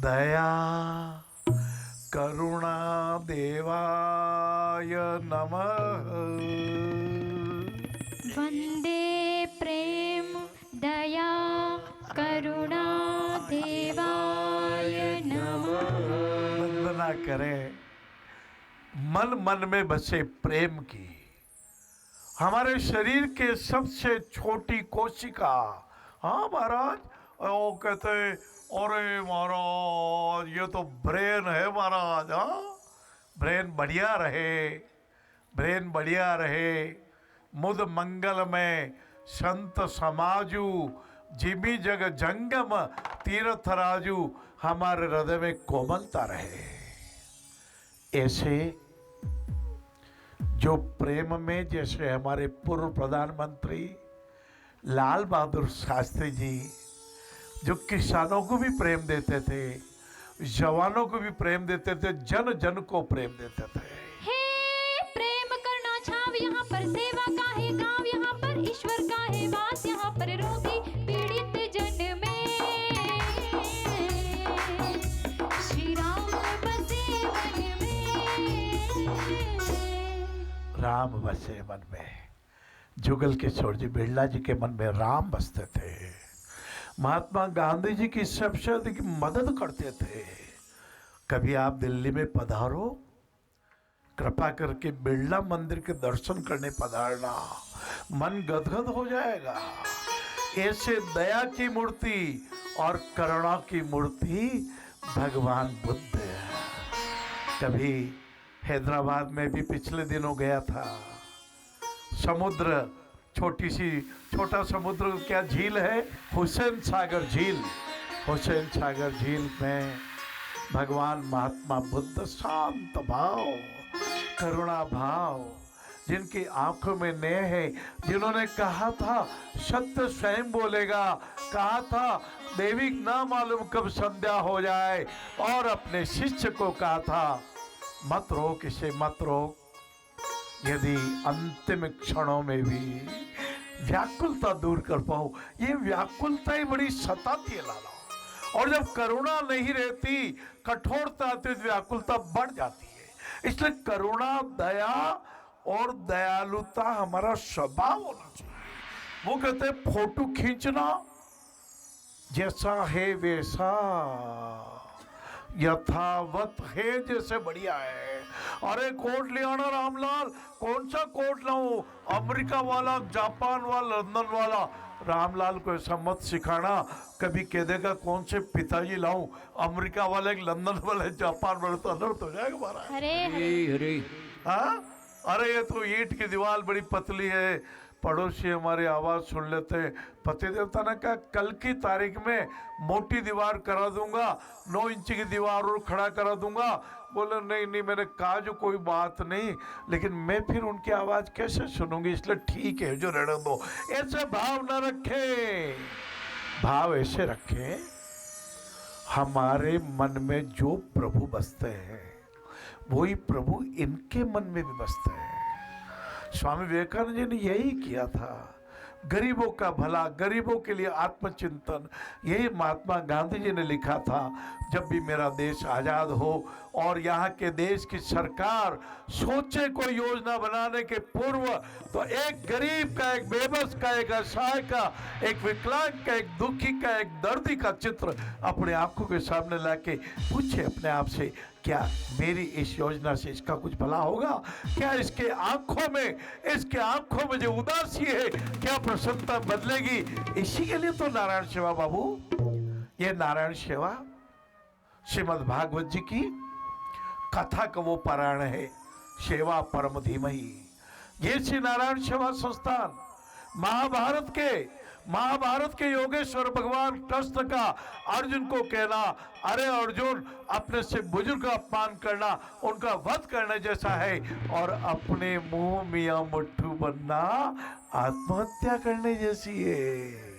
दया करुणा देवाय नमः। वंदे प्रेम दया करुणा देवाय नमः। वंदना करें मन मन में बसे प्रेम की। हमारे शरीर के सबसे छोटी कोशिका, हाँ महाराज, वो कहते अरे महाराज ये तो ब्रेन है महाराज। हाँ, ब्रेन बढ़िया रहे, ब्रेन बढ़िया रहे। मुद मंगल में संत समाजू, जिमी जग जंगम तीर्थ राजू, हमारे हृदय में कोमलता रहे। ऐसे जो प्रेम में, जैसे हमारे पूर्व प्रधानमंत्री लाल बहादुर शास्त्री जी, जो किसानों को भी प्रेम देते थे, जवानों को भी प्रेम देते थे, जन जन को प्रेम देते थे। हे प्रेम करना छाव यहाँ पर, सेवा का है गाँव यहाँ पर, ईश्वर का है वास यहाँ पर, रोगी पीड़ित जन में श्री राम बसे मन में। राम बसे मन में। जुगल किशोर जी बिरला जी के मन में राम बसते थे। महात्मा गांधी जी की सबसे अधिक मदद करते थे। कभी आप दिल्ली में पधारो, कृपा करके बिरला मंदिर के दर्शन करने पधारना, मन गदगद हो जाएगा। ऐसे दया की मूर्ति और करुणा की मूर्ति भगवान बुद्ध है। कभी हैदराबाद में भी पिछले दिनों गया था। समुद्र, छोटा समुद्र, क्या झील है, हुसैन सागर झील। हुसैन सागर झील में भगवान महात्मा बुद्ध शांत भाव, करुणा भाव, जिनकी आंखों में नेह है, जिन्होंने कहा था सत्य स्वयं बोलेगा, कहा था देवी ना मालूम कब संध्या हो जाए, और अपने शिष्य को कहा था मत रोक इसे, मत रोक, यदि अंतिम क्षणों में भी व्याकुलता दूर कर पाओ। ये व्याकुलता ही बड़ी सताती है लाला, और जब करुणा नहीं रहती, कठोरता आती, व्याकुलता बढ़ जाती है। इसलिए करुणा, दया और दयालुता हमारा स्वभाव होना चाहिए। वो कहते हैं फोटो खींचना जैसा है वैसा, यथावत है जैसे बढ़िया है। अरे कोट ले आना रामलाल, कौन सा कोट लाऊं, अमेरिका वाला, जापान वाला, लंदन वाला। रामलाल को ऐसा मत सिखाना, कभी कह देगा कौन से पिताजी लाऊं, अमेरिका वाले, लंदन वाले, जापान वाले, तो अनर्थ हो जाएगा हमारा। हरे हरे। हाँ, अरे ये तो ईंट की दीवार बड़ी पतली है। पड़ोसी हमारी आवाज़ सुन लेते हैं। पति देवता ने कहा कल की तारीख में मोटी दीवार करा दूंगा, 9 इंच की दीवार और खड़ा करा दूंगा। बोले नहीं नहीं, मैंने कहा जो कोई बात नहीं, लेकिन मैं फिर उनकी आवाज़ कैसे सुनूंगी, इसलिए ठीक है जो रहने दो। ऐसे भाव न रखें, भाव ऐसे रखें हमारे मन में जो प्रभु बसते हैं वही प्रभु इनके मन में भी बसते हैं। स्वामी विवेकानंद जी ने यही किया था, गरीबों का भला, गरीबों के लिए आत्मचिंतन, यही महात्मा गांधी जी ने लिखा था। जब भी मेरा देश आज़ाद हो और यहाँ के देश की सरकार सोचे कोई योजना बनाने के पूर्व, तो एक गरीब का, एक बेबस का, एक असहाय का, एक विकलांग का, एक दुखी का, एक दर्दी का चित्र अपने आंखों के सामने लाके पूछे अपने आप से, क्या मेरी इस योजना से इसका कुछ भला होगा? क्या इसके आंखों में जो उदासी है, क्या प्रसन्नता बदलेगी? इसी के लिए तो नारायण सेवा बाबू, ये नारायण सेवा श्रीमद् भागवत जी की कथा का वो पारायण है, सेवा परम धीमहि। ये श्री नारायण सेवा संस्थान महाभारत के योगेश्वर भगवान कृष्ण का अर्जुन को कहना, अरे अर्जुन, अपने से बुजुर्ग का अपमान करना, उनका वध करने जैसा है, और अपने मुंह मियां मुट्ठू बनना आत्महत्या करने जैसी है।